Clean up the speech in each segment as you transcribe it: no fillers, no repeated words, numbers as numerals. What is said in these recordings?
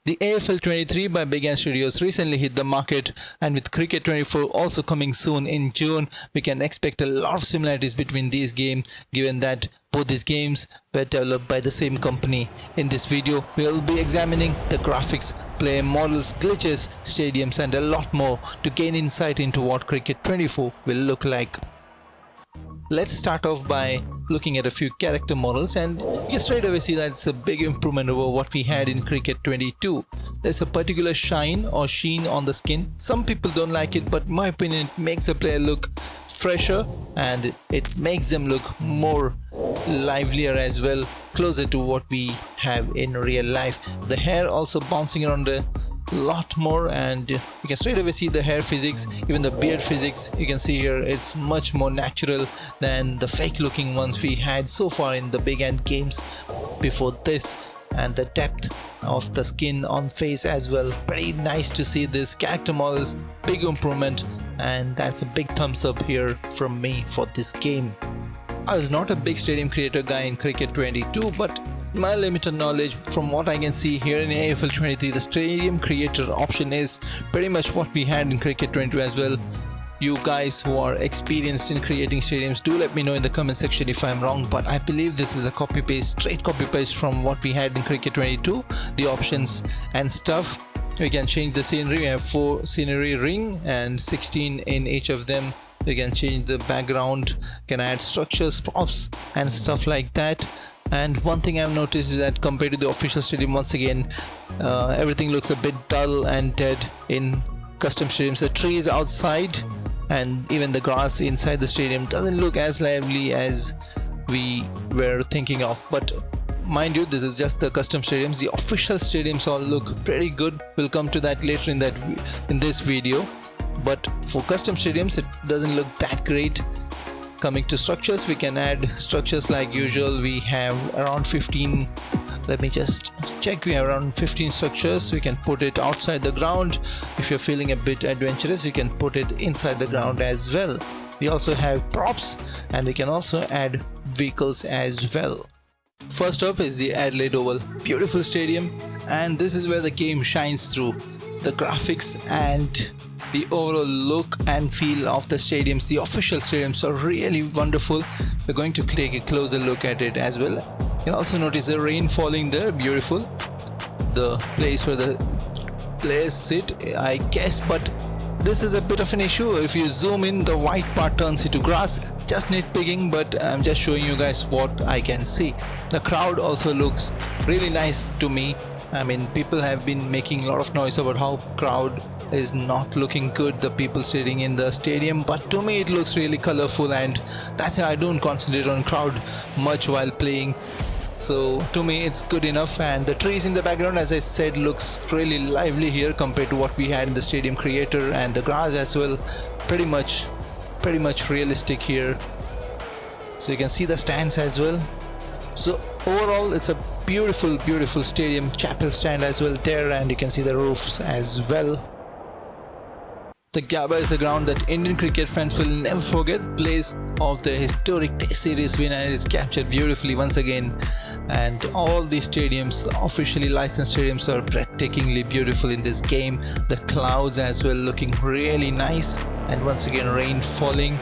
The AFL 23 by Big N Studios recently hit the market, and with Cricket 24 also coming soon in June, we can expect a lot of similarities between these games, given that both these games were developed by the same company. In this video, we will be examining the graphics, player models, glitches, stadiums and a lot more to gain insight into what Cricket 24 will look like. Let's start off by looking at a few character models, and you can straight away see that it's a big improvement over what we had in Cricket 22. There's a particular shine or sheen on the skin. Some people don't like it, but in my opinion it makes a player look fresher and it makes them look more livelier as well, closer to what we have in real life. The hair also bouncing around a lot more, and you can straight away see the hair physics, even the beard physics. You can see here it's much more natural than the fake looking ones we had so far in the big end games before this. And the depth of the skin on face as well, pretty nice to see this character models, big improvement, and that's a big thumbs up here from me for this game. I was not a big stadium creator guy in Cricket 22, but my limited knowledge, from what I can see here in AFL 23, the stadium creator option is pretty much what we had in Cricket 22 as well. You guys who are experienced in creating stadiums, do let me know in the comment section if I'm wrong, but I believe this is a copy paste, straight copy paste from what we had in Cricket 22. The options and stuff, we can change the scenery. We have 4 scenery ring and 16 in each of them. We can change the background, can add structures, props and stuff like that. And one thing I've noticed is that compared to the official stadium, once again everything looks a bit dull and dead in custom stadiums. The trees outside and even the grass inside the stadium doesn't look as lively as we were thinking of. But mind you, this is just the custom stadiums. The official stadiums all look pretty good. We'll come to that later in this video. But for custom stadiums, it doesn't look that great. Coming to structures, we can add structures like usual. We have around 15, let me just check, we have around 15 structures. We can put it outside the ground. If you're feeling a bit adventurous, you can put it inside the ground as well. We also have props, and we can also add vehicles as well. First up is the Adelaide Oval, beautiful stadium, and this is where the game shines through. The graphics and the overall look and feel of the stadiums, the official stadiums, are really wonderful. We're going to take a closer look at it as well. You can also notice the rain falling there, beautiful. The place where the players sit, I guess, but this is a bit of an issue. If you zoom in, the white part turns into grass. Just nitpicking, but I'm just showing you guys what I can see. The crowd also looks really nice to me. I mean, people have been making a lot of noise about how crowd is not looking good, the people sitting in the stadium, but to me it looks really colorful, and that's why I don't concentrate on crowd much while playing. So to me it's good enough, and the trees in the background, as I said, looks really lively here compared to what we had in the stadium creator, and the grass as well, pretty much realistic here. So you can see the stands as well. So overall it's a beautiful stadium, chapel stand as well there, and you can see the roofs as well. The Gabba is a ground that Indian cricket fans will never forget. Place of the historic Test series winner is captured beautifully once again, and all these stadiums, officially licensed stadiums, are breathtakingly beautiful in this game. The clouds as well looking really nice, and once again rain falling,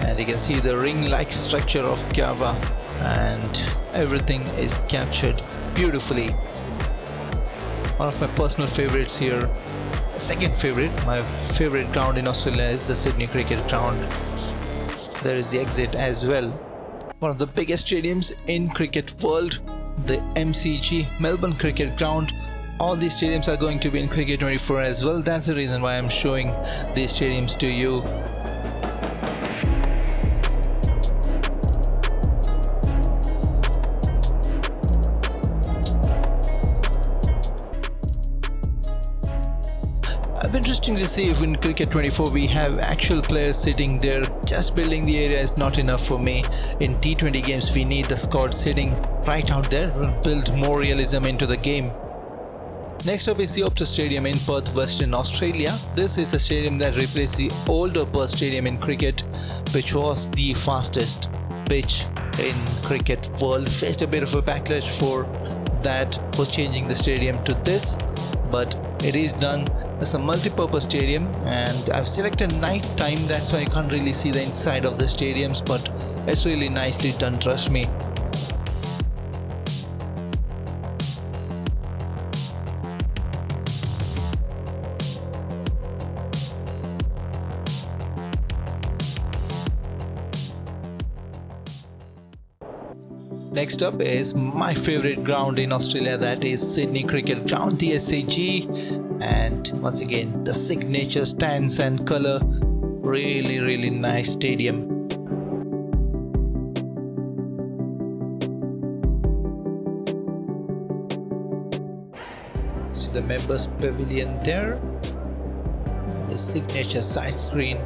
and you can see the ring-like structure of Gabba, and everything is captured beautifully. One of my personal favorites here, second favorite, my favorite ground in Australia is the Sydney Cricket Ground. There is the exit as well. One of the biggest stadiums in cricket world, the MCG, Melbourne Cricket Ground. All these stadiums are going to be in Cricket 24 as well. That's the reason why I'm showing these stadiums to you. Interesting to see if in Cricket 24 we have actual players sitting there. Just building the area is not enough for me. In T20 games we need the squad sitting right out there. We'll build more realism into the game. Next up is the Optus Stadium in Perth, Western Australia. This is a stadium that replaced the older Perth Stadium in cricket, which was the fastest pitch in cricket world. Faced a bit of a backlash for changing the stadium to this. but it is done as a multi-purpose stadium, and I've selected night time, that's why I can't really see the inside of the stadiums, but it's really nicely done, trust me. Next up is my favorite ground in Australia, that is Sydney Cricket Ground, the SCG, and once again the signature stands and color, really nice stadium. See the members pavilion there, the signature side screen,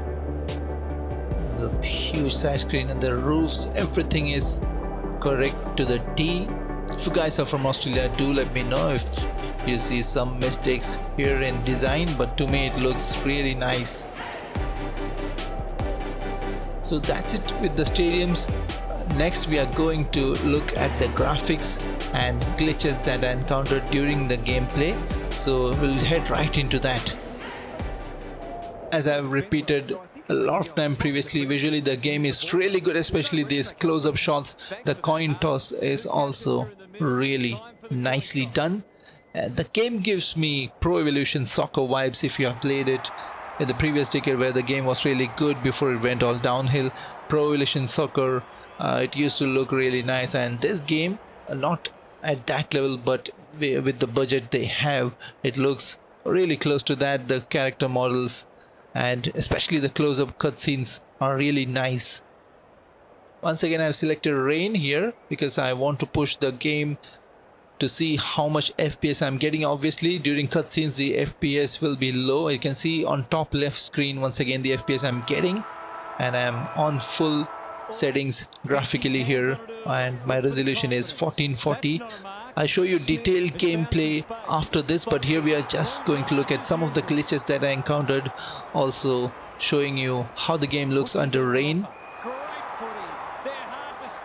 the huge side screen, and the roofs, everything is correct to the T. If you guys are from Australia, do let me know if you see some mistakes here in design, but to me it looks really nice. So that's it with the stadiums. Next we are going to look at the graphics and glitches that I encountered during the gameplay, so we'll head right into that. As I've repeated a lot of time previously, visually the game is really good, especially these close-up shots. The coin toss is also really nicely done. The game gives me Pro Evolution Soccer vibes if you have played it in the previous decade, where the game was really good before it went all downhill. Pro Evolution Soccer, it used to look really nice, and this game, not at that level, but with the budget they have, it looks really close to that. The character models and especially the close-up cutscenes are really nice. Once again, I've selected rain here because I want to push the game to see how much FPS I'm getting. Obviously during cutscenes the FPS will be low. You can see on top left screen once again the FPS I'm getting, and I'm on full settings graphically here, and my resolution is 1440. I'll show you detailed gameplay after this, but here we are just going to look at some of the glitches that I encountered, also showing you how the game looks under rain.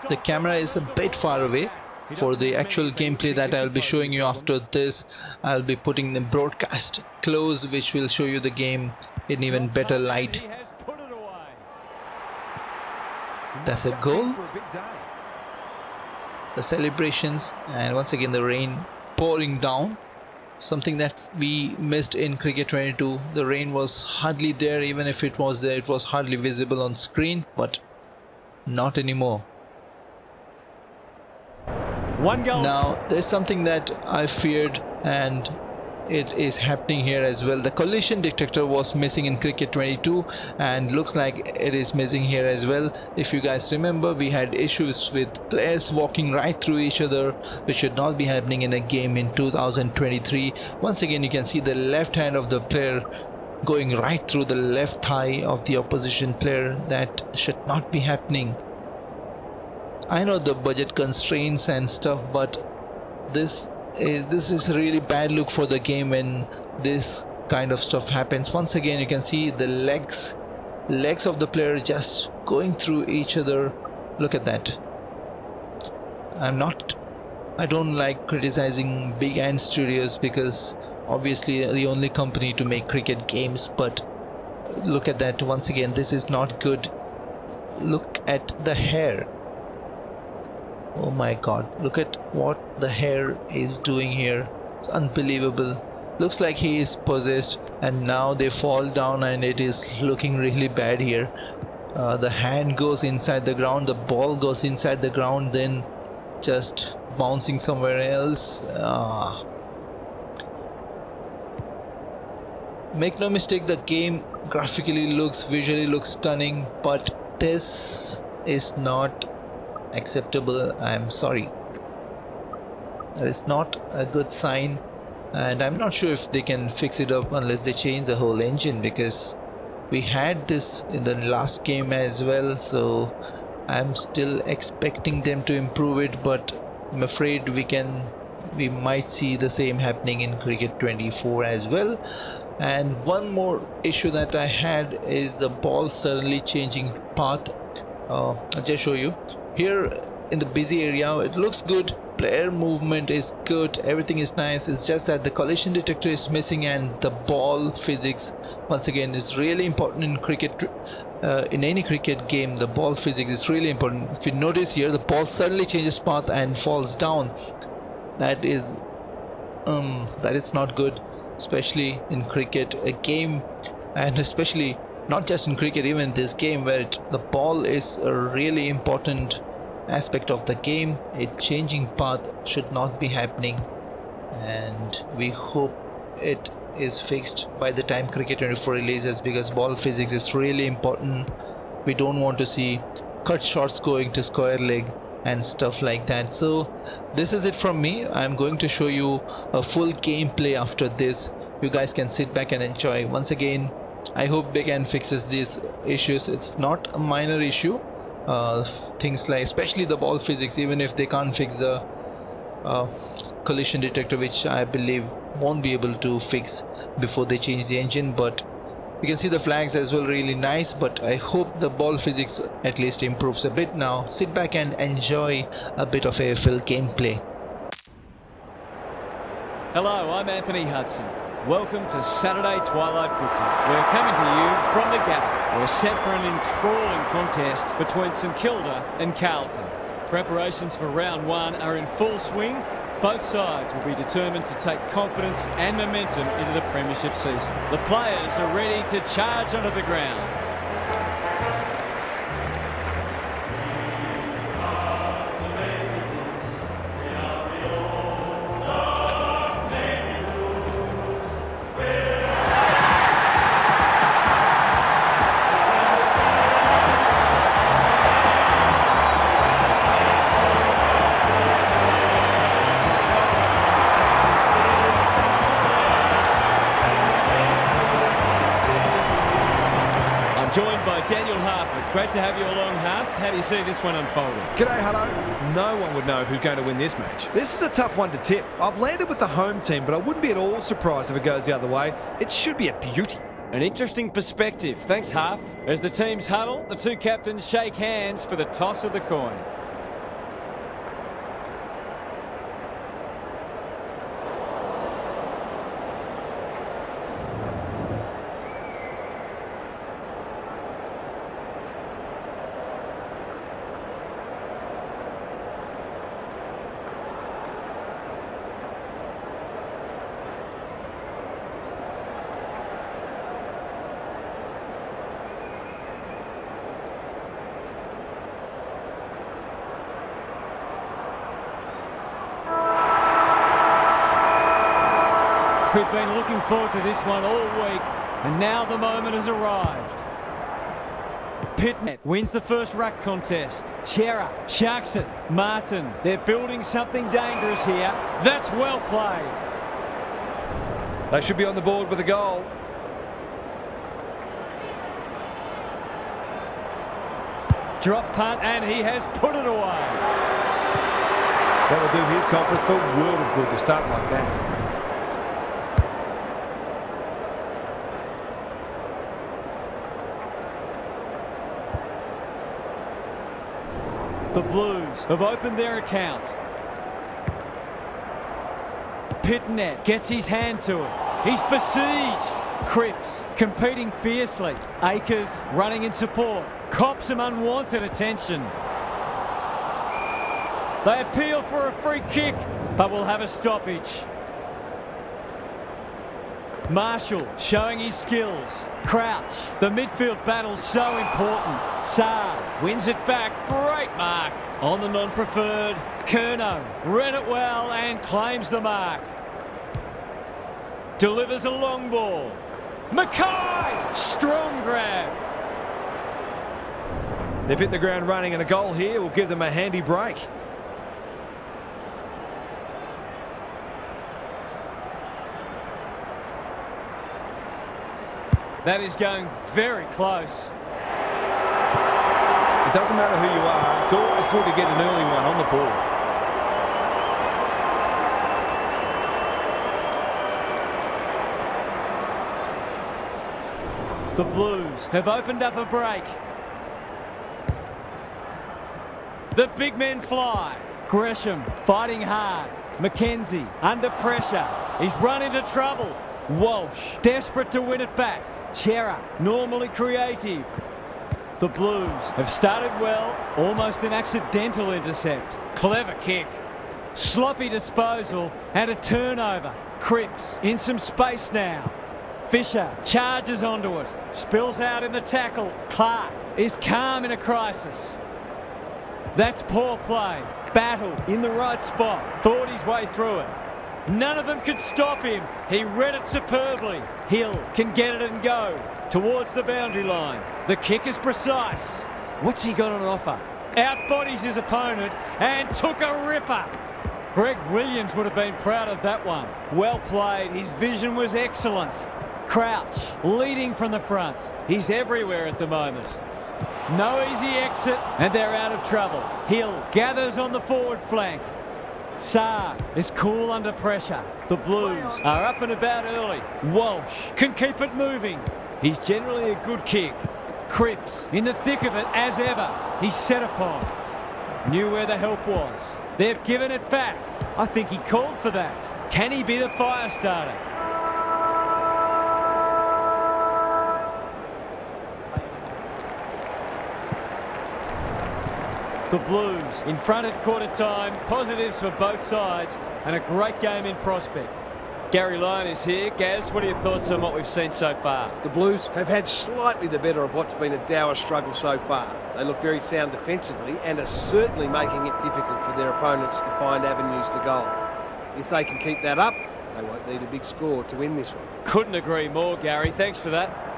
The camera is a bit far away. For the actual gameplay that I'll be showing you after this, I'll be putting the broadcast close, which will show you the game in even better light. That's a goal. The celebrations, and once again the rain pouring down, something that we missed in Cricket 22. The rain was hardly there. Even if it was there, it was hardly visible on screen, but not anymore. One goal. Now there's something that I feared, and it is happening here as well. The collision detector was missing in Cricket 22 and looks like it is missing here as well. If you guys remember, we had issues with players walking right through each other, which should not be happening in a game in 2023. Once again, you can see the left hand of the player going right through the left thigh of the opposition player. That should not be happening. I know the budget constraints and stuff, but this is a really bad look for the game when this kind of stuff happens. Once again, you can see the legs of the player just going through each other. Look at that. I don't like criticizing big ant studios because obviously the only company to make cricket games, but look at that. Once again, this is not good. Look at the hair. Oh my god, look at what the hair is doing here. It's unbelievable. Looks like he is possessed, and now they fall down and it is looking really bad here. The hand goes inside the ground, the ball goes inside the ground, then just bouncing somewhere else. Make no mistake, the game visually looks stunning, but this is not acceptable. I'm sorry. That is not a good sign, and I'm not sure if they can fix it up unless they change the whole engine, because we had this in the last game as well, so I'm still expecting them to improve it, but I'm afraid we might see the same happening in Cricket 24 as well. And one more issue that I had is the ball suddenly changing path. I'll just show you here in the busy area. It looks good player movement is good, everything is nice. It's just that the collision detector is missing, and the ball physics once again is really important in cricket. In any cricket game, the ball physics is really important. If you notice here, the ball suddenly changes path and falls down. That is not good, especially in cricket, a game, and especially not just in cricket, even in this game where the ball is a really important aspect of the game. A changing path should not be happening, and we hope it is fixed by the time Cricket 24 releases, because ball physics is really important. We don't want to see cut shots going to square leg and stuff like that. So this is it from me. I'm going to show you a full gameplay after this. You guys can sit back and enjoy. Once again, I hope they can fixes these issues. It's not a minor issue. Things like especially the ball physics, even if they can't fix the collision detector, which I believe won't be able to fix before they change the engine, but you can see the flags as well, really nice. But I hope the ball physics at least improves a bit. Now sit back and enjoy a bit of AFL gameplay. Hello, I'm Anthony Hudson. Welcome to Saturday Twilight Football. We're coming to you from the Gabba. We're set for an enthralling contest between St Kilda and Carlton. Preparations for round one are in full swing. Both sides will be determined to take confidence and momentum into the premiership season. The players are ready to charge onto the ground. Joined by Daniel Harford. Great to have you along, Harf. How do you see this one unfolding? G'day, hello. No one would know who's going to win this match. This is a tough one to tip. I've landed with the home team, but I wouldn't be at all surprised if it goes the other way. It should be a beauty. An interesting perspective. Thanks, Harf. As the teams huddle, the two captains shake hands for the toss of the coin. We've been looking forward to this one all week, and now the moment has arrived. Pitnet wins the first ruck contest. Chera sharks it. Martin, they're building something dangerous here. That's well played. They should be on the board with a goal. Drop punt, and he has put it away. That will do his confidence the world of good to start like that. The Blues have opened their account. Pitnet gets his hand to it. He's besieged. Cripps competing fiercely. Akers running in support. Cops some unwanted attention. They appeal for a free kick, but will have a stoppage. Marshall showing his skills. Crouch. The midfield battle so important. Saar wins it back. Great mark. On the non-preferred. Kerno read it well and claims the mark. Delivers a long ball. Mackay! Strong grab. They've hit the ground running, and a goal here will give them a handy break. That is going very close. It doesn't matter who you are, it's always good to get an early one on the board. The Blues have opened up a break. The big men fly. Gresham fighting hard. McKenzie under pressure. He's run into trouble. Walsh desperate to win it back. Chera normally creative. The Blues have started well. Almost an accidental intercept. Clever kick. Sloppy disposal and a turnover. Cripps in some space now. Fisher charges onto it. Spills out in the tackle. Clark is calm in a crisis. That's poor play. Battle in the right spot. Thought his way through it. None of them could stop him. He read it superbly. Hill can get it and go towards the boundary line. The kick is precise. What's he got on offer? Outbodies his opponent and took a ripper. Greg Williams would have been proud of that one. Well played. His vision was excellent. Crouch leading from the front. He's everywhere at the moment. No easy exit and they're out of trouble. Hill gathers on the forward flank. Saar is cool under pressure. The Blues are up and about early. Walsh can keep it moving. He's generally a good kick. Cripps in the thick of it as ever. He's set upon. Knew where the help was. They've given it back. I think he called for that. Can he be the fire starter? The Blues in front at quarter time. Positives for both sides and a great game in prospect. Gary Lyon is here. Gaz, what are your thoughts on what we've seen so far? The Blues have had slightly the better of what's been a dour struggle so far. They look very sound defensively and are certainly making it difficult for their opponents to find avenues to goal. If they can keep that up, they won't need a big score to win this one. Couldn't agree more, Gary. Thanks for that.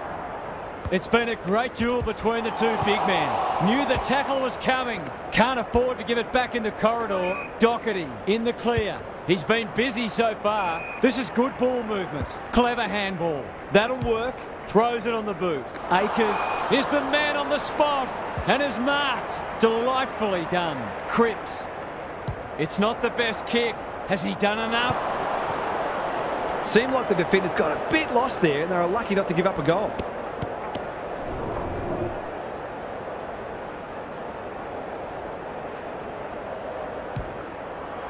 It's been a great duel between the two big men. Knew the tackle was coming. Can't afford to give it back in the corridor. Doherty in the clear. He's been busy so far. This is good ball movement. Clever handball. That'll work. Throws it on the boot. Akers is the man on the spot and is marked. Delightfully done. Cripps. It's not the best kick. Has he done enough? Seemed like the defenders got a bit lost there and they were lucky not to give up a goal.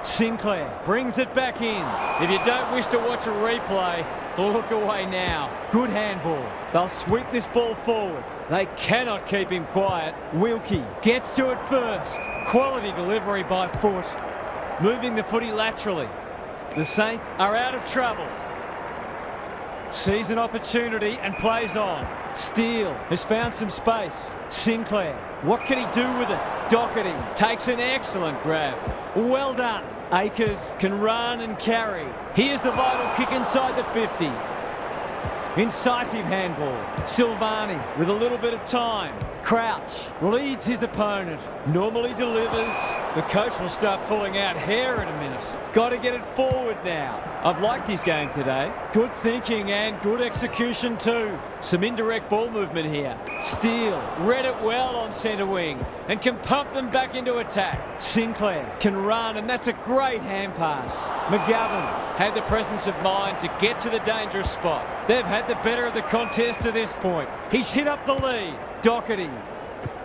Sinclair brings it back in. If you don't wish to watch a replay, look away now. Good handball. They'll sweep this ball forward. They cannot keep him quiet. Wilkie gets to it first. Quality delivery by foot. Moving the footy laterally. The Saints are out of trouble. Sees an opportunity and plays on. Steele has found some space. Sinclair, what can he do with it? Doherty takes an excellent grab. Well done. Akers can run and carry. Here's the vital kick inside the 50. Incisive handball. Silvani with a little bit of time. Crouch leads his opponent. Normally delivers. The coach will start pulling out hair in a minute. Got to get it forward now. I've liked his game today. Good thinking and good execution too. Some indirect ball movement here. Steele read it well on centre wing and can pump them back into attack. Sinclair can run and that's a great hand pass. McGovern had the presence of mind to get to the dangerous spot. They've had the better of the contest to this point. He's hit up the lead. Doherty.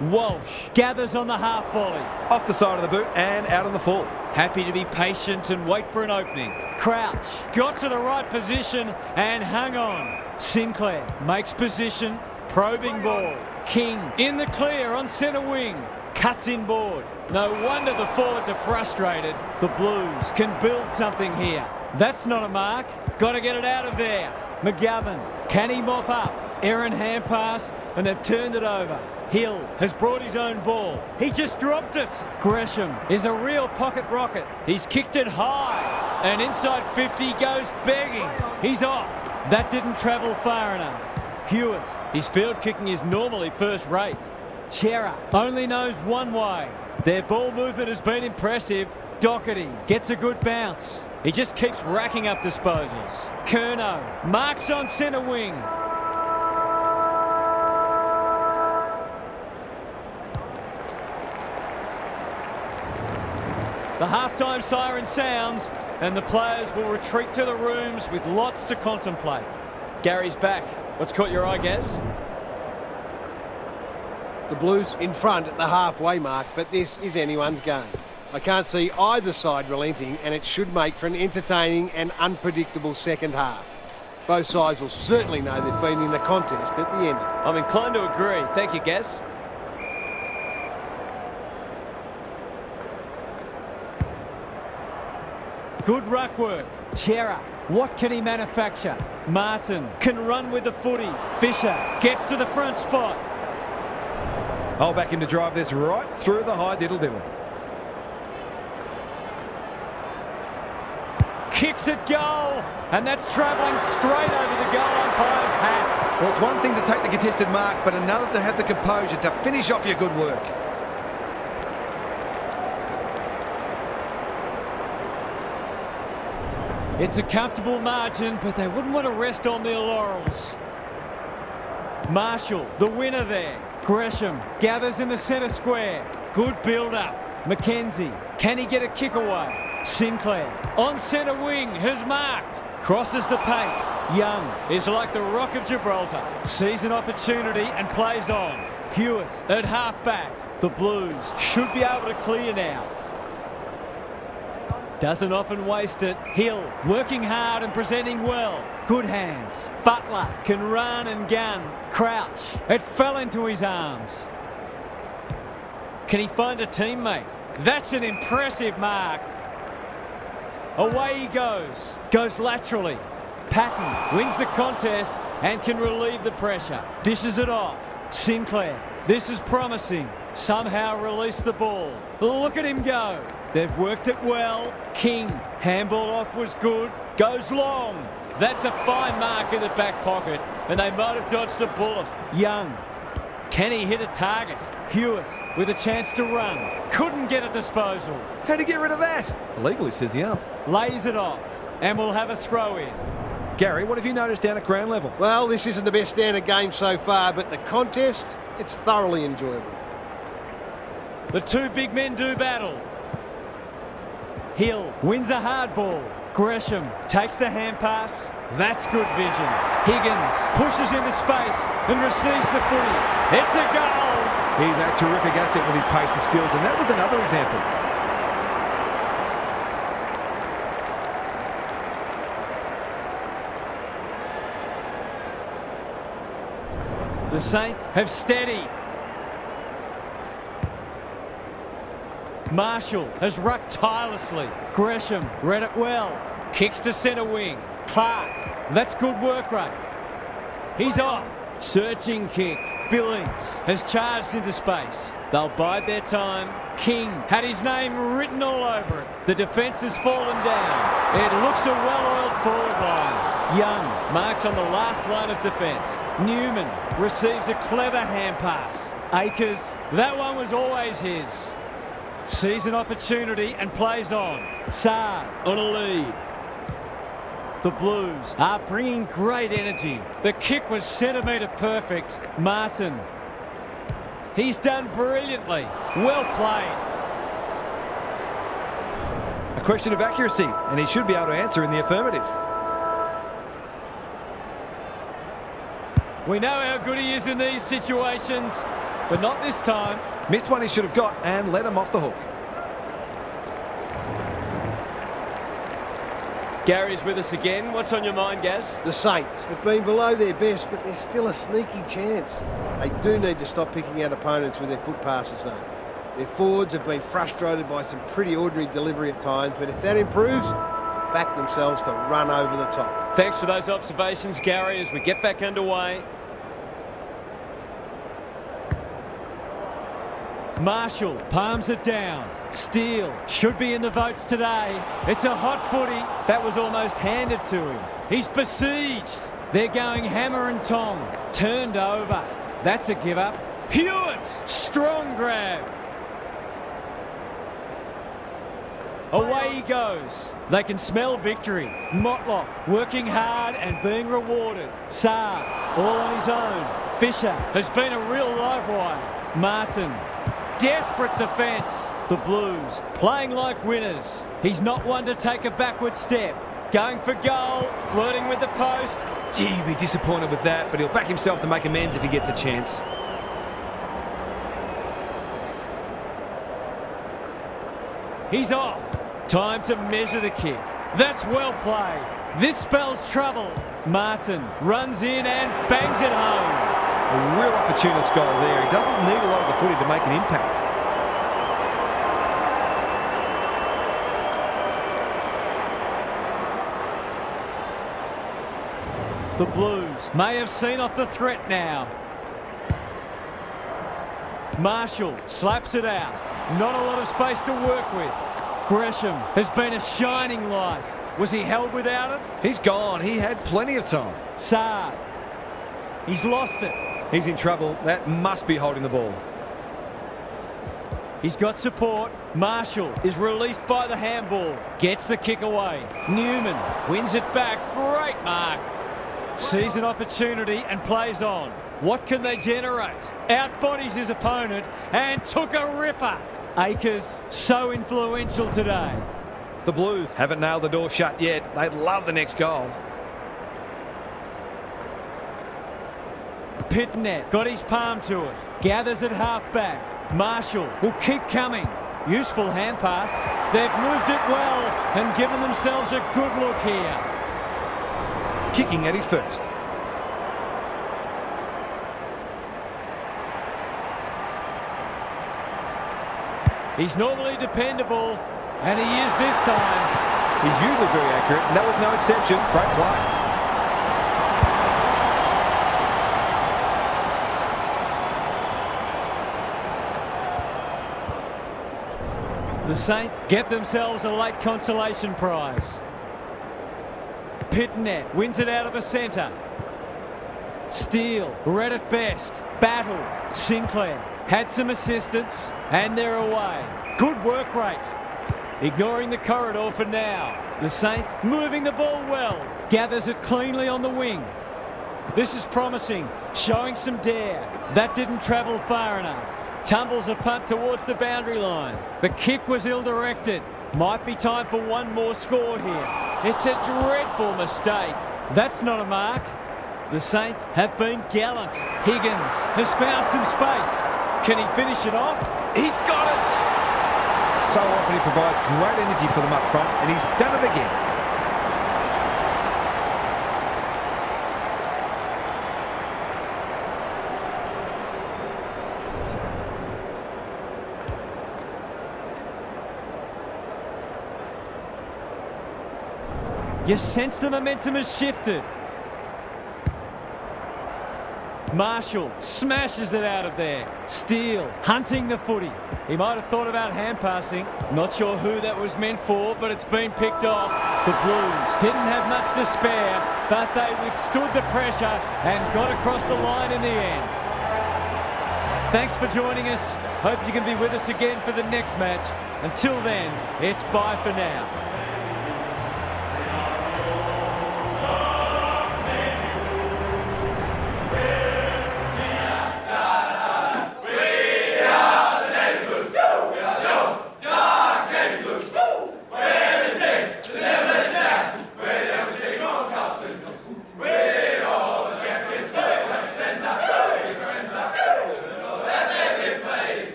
Walsh gathers on the half volley. Off the side of the boot and out on the full. Happy to be patient and wait for an opening. Crouch got to the right position and hung on. Sinclair makes position. Probing ball. King in the clear on centre wing. Cuts inboard. No wonder the forwards are frustrated. The Blues can build something here. That's not a mark. Got to get it out of there. McGovern, can he mop up? Errant hand pass and they've turned it over. Hill has brought his own ball. He just dropped it. Gresham is a real pocket rocket. He's kicked it high. And inside 50 goes begging. He's off. That didn't travel far enough. Hewitt, his field kicking is normally first rate. Chera only knows one way. Their ball movement has been impressive. Doherty gets a good bounce. He just keeps racking up disposals. Curnow marks on centre wing. The halftime siren sounds and the players will retreat to the rooms with lots to contemplate. Gary's back. What's caught your eye, Gaz? The Blues in front at the halfway mark, but this is anyone's game. I can't see either side relenting, and it should make for an entertaining and unpredictable second half. Both sides will certainly know they've been in a contest at the end of it. I'm inclined to agree. Thank you, Gaz. Good ruck work. Chera. What can he manufacture? Martin can run with the footy. Fisher gets to the front spot. I'll back him to drive this right through the high diddle-diddle. Kicks at goal, and that's travelling straight over the goal umpire's hat. Well, it's one thing to take the contested mark, but another to have the composure to finish off your good work. It's a comfortable margin, but they wouldn't want to rest on their laurels. Marshall, the winner there. Gresham gathers in the centre square. Good build-up. McKenzie, can he get a kick away? Sinclair, on centre wing, has marked. Crosses the paint. Young is like the Rock of Gibraltar. Sees an opportunity and plays on. Hewitt at half-back. The Blues should be able to clear now. Doesn't often waste it. Hill working hard and presenting well. Good hands. Butler can run and gun. Crouch. It fell into his arms. Can he find a teammate? That's an impressive mark. Away he goes. Goes laterally. Patton wins the contest and can relieve the pressure. Dishes it off. Sinclair. This is promising. Somehow release the ball. Look at him go. They've worked it well. King, handball off was good. Goes long. That's a fine mark in the back pocket, and they might have dodged a bullet. Young, can he hit a target? Hewitt with a chance to run. Couldn't get a disposal. How'd he get rid of that? Illegally, says the ump. Lays it off, and we'll have a throw in. Gary, what have you noticed down at ground level? Well, this isn't the best standard game so far, but the contest, it's thoroughly enjoyable. The two big men do battle. Hill wins a hard ball. Gresham takes the hand pass. That's good vision. Higgins pushes into space and receives the footy. It's a goal. He's a terrific asset with his pace and skills, and that was another example. The Saints have steadied. Marshall has rucked tirelessly. Gresham read it well. Kicks to centre wing. Clark, that's good work rate. He's off. Searching kick. Billings has charged into space. They'll bide their time. King had his name written all over it. The defence has fallen down. It looks a well-oiled forward line. Young marks on the last line of defence. Newman receives a clever hand pass. Akers, that one was always his. Sees an opportunity and plays on. Saad on a lead. The Blues are bringing great energy. The kick was centimetre perfect. Martin. He's done brilliantly. Well played. A question of accuracy, and he should be able to answer in the affirmative. We know how good he is in these situations, but not this time. Missed one he should have got and let him off the hook. Gary's with us again. What's on your mind, Gaz? The Saints have been below their best, but there's still a sneaky chance. They do need to stop picking out opponents with their foot passes, though. Their forwards have been frustrated by some pretty ordinary delivery at times, but if that improves, they'll back themselves to run over the top. Thanks for those observations, Gary, as we get back underway. Marshall palms it down. Steele should be in the votes today. It's a hot footy. That was almost handed to him. He's besieged. They're going hammer and tong. Turned over. That's a give up. Hewitt! Strong grab. Away he goes. They can smell victory. Motlock working hard and being rewarded. Saar all on his own. Fisher has been a real live wire. Martin. Desperate defence. The Blues playing like winners. He's not one to take a backward step. Going for goal, flirting with the post. Gee, he'll be disappointed with that, but he'll back himself to make amends if he gets a chance. He's off. Time to measure the kick. That's well played. This spells trouble. Martin runs in and bangs it home. A real opportunist goal there. He doesn't need a lot of the footy to make an impact. The Blues may have seen off the threat now. Marshall slaps it out. Not a lot of space to work with. Gresham has been a shining light. Was he held without it? He's gone. He had plenty of time. Saad. He's lost it. He's in trouble. That must be holding the ball. He's got support. Marshall is released by the handball. Gets the kick away. Newman wins it back. Great mark. Sees an opportunity and plays on. What can they generate? Outbodies his opponent and took a ripper. Akers so influential today. The Blues haven't nailed the door shut yet. They'd love the next goal. Pitnet got his palm to it. Gathers at half-back. Marshall will keep coming. Useful hand pass. They've moved it well and given themselves a good look here. Kicking at his first. He's normally dependable, and he is this time. He's usually very accurate, and that was no exception. Great play. The Saints get themselves a late consolation prize. Pitnet wins it out of the centre. Steele, read it best. Battle, Sinclair had some assistance, and they're away. Good work rate. Ignoring the corridor for now. The Saints moving the ball well. Gathers it cleanly on the wing. This is promising, showing some dare. That didn't travel far enough. Tumbles a punt towards the boundary line. The kick was ill-directed. Might be time for one more score here. It's a dreadful mistake. That's not a mark. The Saints have been gallant. Higgins has found some space. Can he finish it off? He's got it! So often he provides great energy for them up front, and he's done it again. You sense the momentum has shifted. Marshall smashes it out of there. Steele hunting the footy. He might have thought about hand passing. Not sure who that was meant for, but it's been picked off. The Blues didn't have much to spare, but they withstood the pressure and got across the line in the end. Thanks for joining us. Hope you can be with us again for the next match. Until then, it's bye for now.